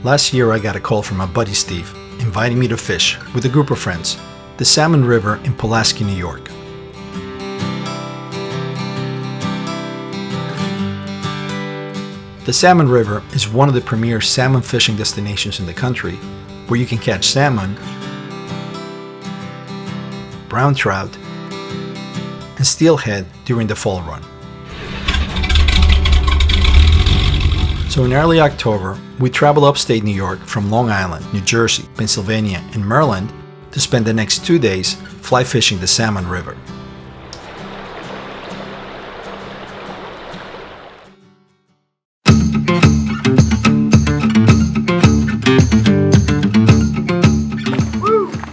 Last year I got a call from my buddy Steve, inviting me to fish with a group of friends, the Salmon River in Pulaski, New York. The Salmon River is one of the premier salmon fishing destinations in the country, where you can catch salmon, brown trout, and steelhead during the fall run. So in early October, we traveled upstate New York from Long Island, New Jersey, Pennsylvania, and Maryland to spend the next 2 days fly fishing the Salmon River.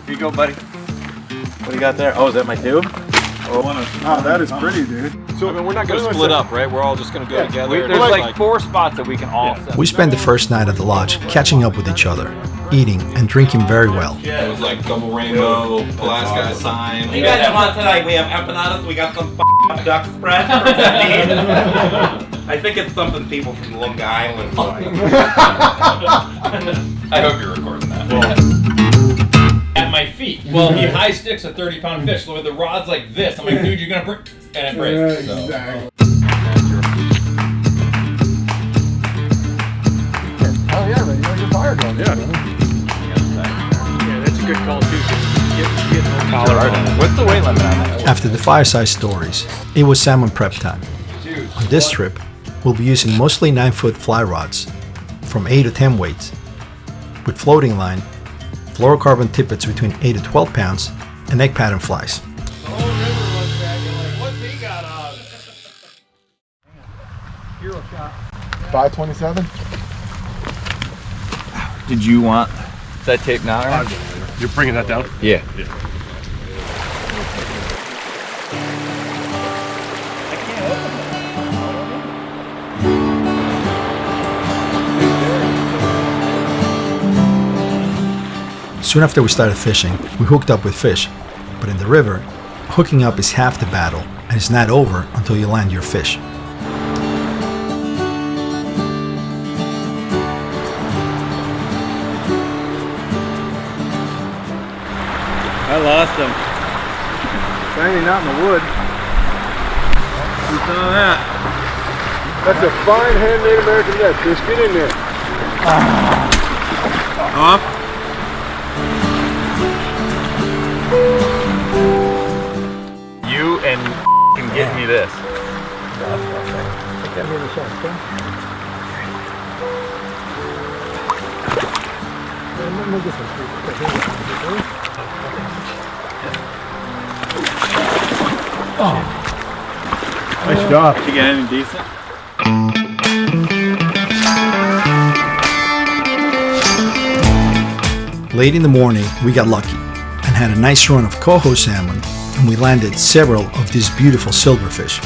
Here you go, buddy. What do you got there? Oh, is that my tube? Oh, that is pretty, dude. So I mean, we're not going to split up, right? We're all just going to go together. There's like 4 spots that we can all set. We spent the first night at the lodge catching up with each other, eating and drinking very well. It was like double rainbow, Pulaski sign. You guys want tonight? We have empanadas. We got some duck spread from Steve. I think it's something people from Long Island like. I hope you're recording that. At my feet. Well, he high sticks a 30-pound fish. So with the rod's like this, I'm like, dude, you're gonna break, and it breaks. So. Exactly. Oh yeah, man, you got your fire going. Yeah, that's a good call too. Get no Colorado. What's the weight limit on that? After the fireside stories, it was salmon prep time. On this trip, we'll be using mostly 9-foot fly rods from 8 to 10 weights, with floating line, fluorocarbon tippets between 8 to 12 pounds, and egg pattern flies. The whole river was back and like, what's he got on? Hero shot. 527? Did you want that tape now? Or? You're bringing that down? Yeah. Soon after we started fishing, we hooked up with fish, but in the river, hooking up is half the battle, and it's not over until you land your fish. I lost him. Shiny, not in the wood. You saw that? That's a fine handmade American net. Just get in there. Off. You and can get me this. Nice job. Did you get anything decent? Late in the morning, we got lucky and had a nice run of coho salmon, and we landed several of these beautiful silverfish.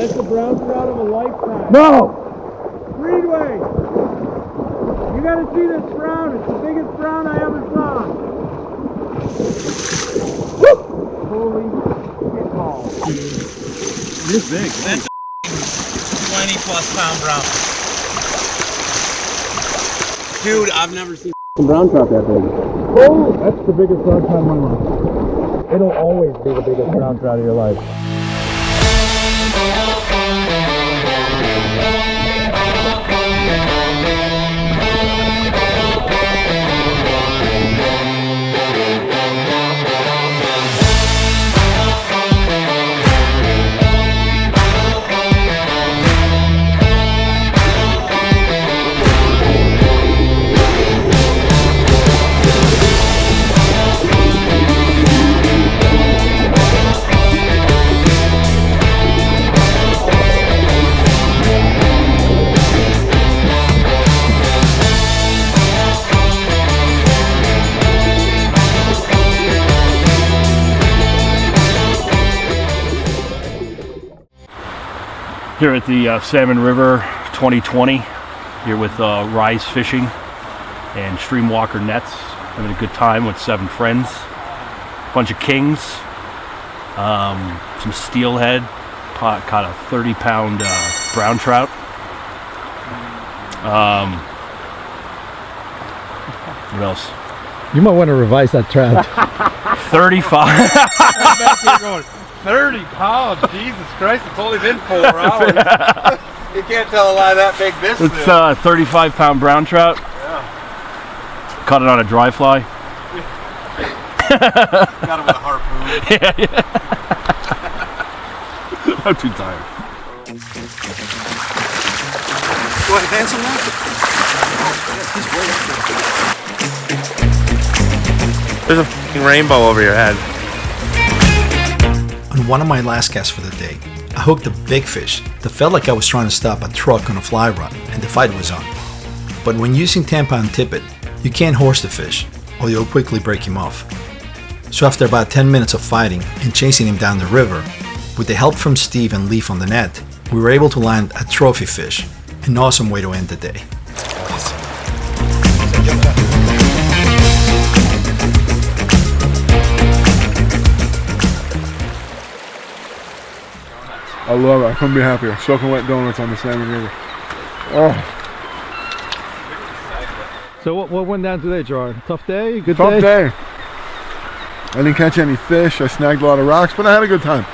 That's the brown trout of a lifetime. No! Greenway! You gotta see this brown. It's the biggest brown I ever saw. Woo! Holy shit ball. This big. That's a 20+ pound brown. Dude, I've never seen brown trout that big. Oh, that's the biggest brown trout of my life. It'll always be the biggest brown trout of your life. Here at the Salmon River 2020, here with Rise Fishing and Streamwalker Nets, having a good time with 7 friends, bunch of kings, some steelhead, caught a 30-pound brown trout. What else? You might want to revise that trout. 35. 30 pounds, Jesus Christ, it's only been 4 hours. You can't tell a lie that big this It's a 35-pound brown trout. Yeah. Caught it on a dry fly. Got it with a harpoon. Yeah. I'm too tired. Want to dance on that? There's a f***ing rainbow over your head. On one of my last casts for the day, I hooked a big fish that felt like I was trying to stop a truck on a fly rod, and the fight was on. But when using 10-pound tippet, you can't horse the fish, or you'll quickly break him off. So after about 10 minutes of fighting and chasing him down the river, with the help from Steve and Leaf on the net, we were able to land a trophy fish, an awesome way to end the day. I love it. I couldn't be happier. Soaking wet donuts on the Salmon River. Oh. So what went down today, Gerard? Tough day? Good Tough day. I didn't catch any fish. I snagged a lot of rocks, but I had a good time.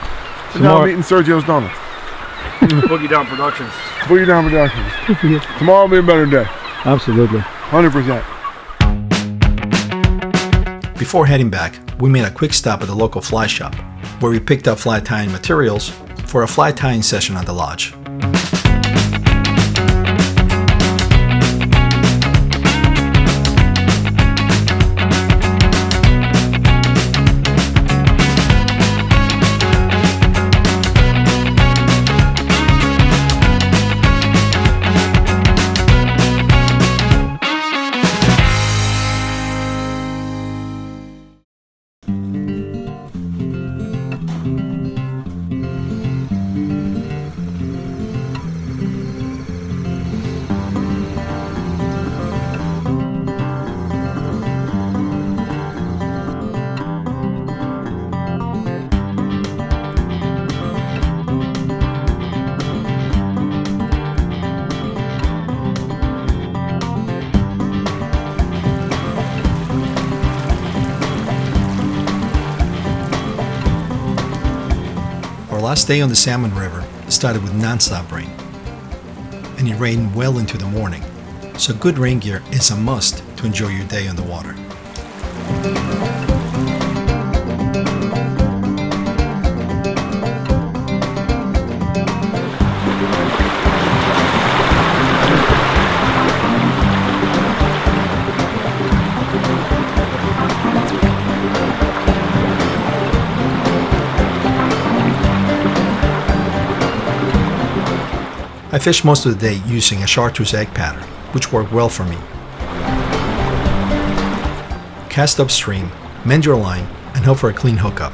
So now I'm eating Sergio's donuts. Boogie Down Productions. Boogie Down Productions. Tomorrow will be a better day. Absolutely. 100%. Before heading back, we made a quick stop at the local fly shop, where we picked up fly tying materials for a fly tying session at the lodge. Our last day on the Salmon River started with non-stop rain, and it rained well into the morning, so good rain gear is a must to enjoy your day on the water. I fished most of the day using a chartreuse egg pattern, which worked well for me. Cast upstream, mend your line, and hope for a clean hookup.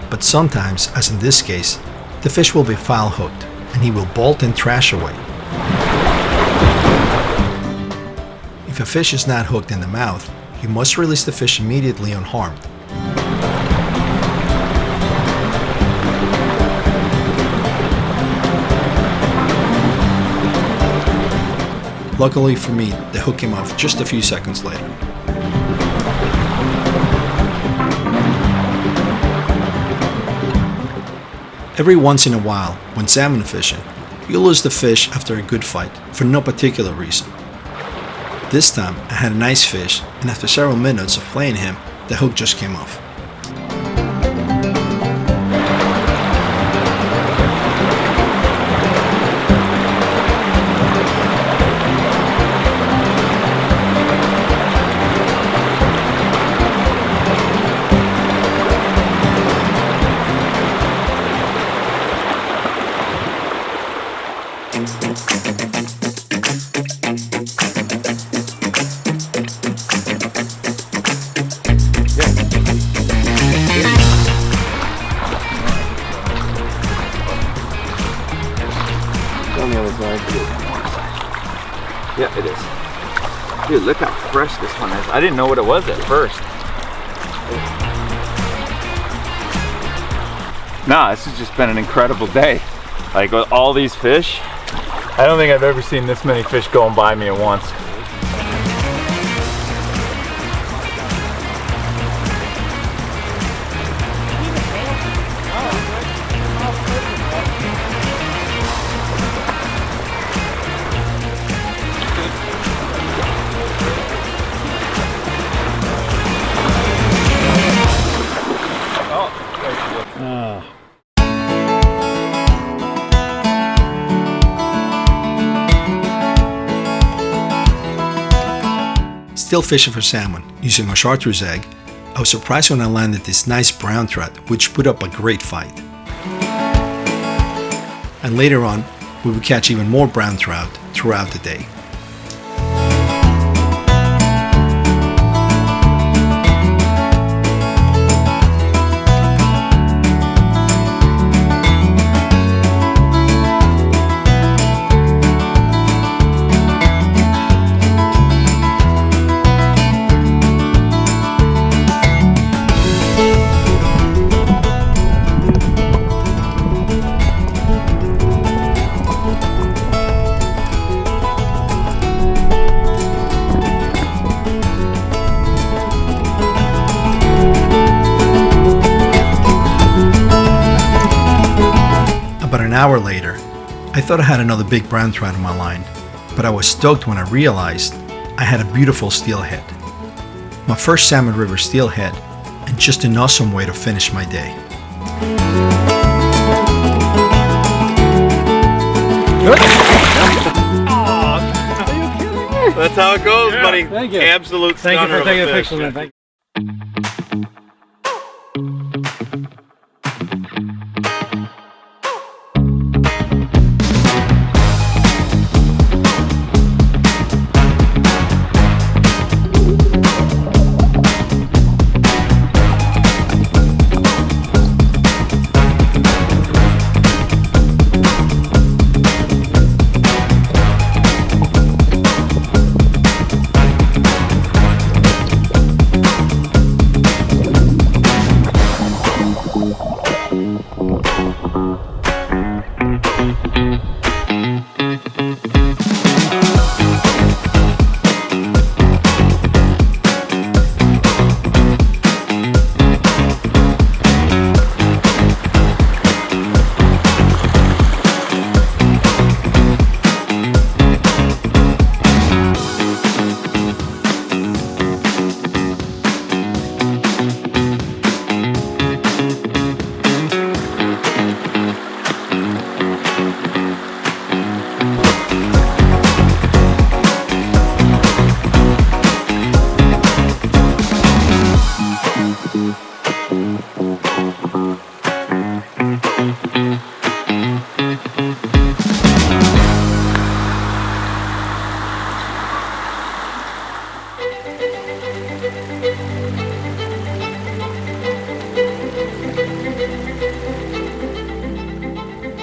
But sometimes, as in this case, the fish will be foul hooked, and he will bolt and trash away. If a fish is not hooked in the mouth, you must release the fish immediately unharmed. Luckily for me, the hook came off just a few seconds later. Every once in a while, when salmon fishing, you lose the fish after a good fight for no particular reason. This time, I had a nice fish, and after several minutes of playing him, the hook just came off. Yeah, it is. Dude, look how fresh this one is. I didn't know what it was at first. Nah, this has just been an incredible day. Like with all these fish, I don't think I've ever seen this many fish going by me at once. Still fishing for salmon using my chartreuse egg, I was surprised when I landed this nice brown trout which put up a great fight. And later on, we would catch even more brown trout throughout the day. About an hour later, I thought I had another big brown trout on my line, but I was stoked when I realized I had a beautiful steelhead. My first Salmon River steelhead, and just an awesome way to finish my day. That's how it goes, buddy. Thank you. Absolute Thank you stunner for taking of the a fish. pictures, man. Thank you.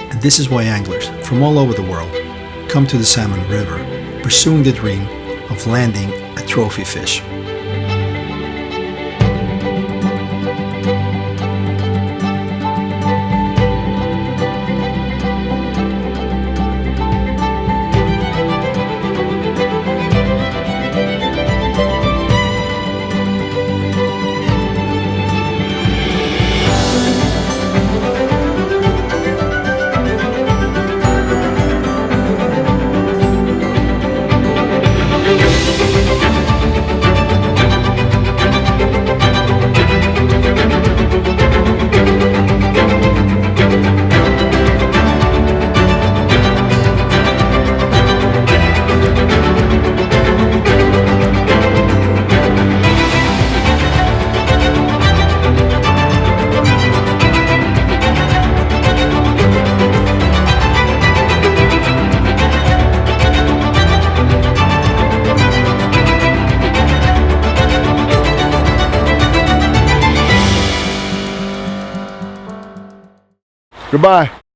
And this is why anglers from all over the world come to the Salmon River, pursuing the dream of landing a trophy fish. Goodbye.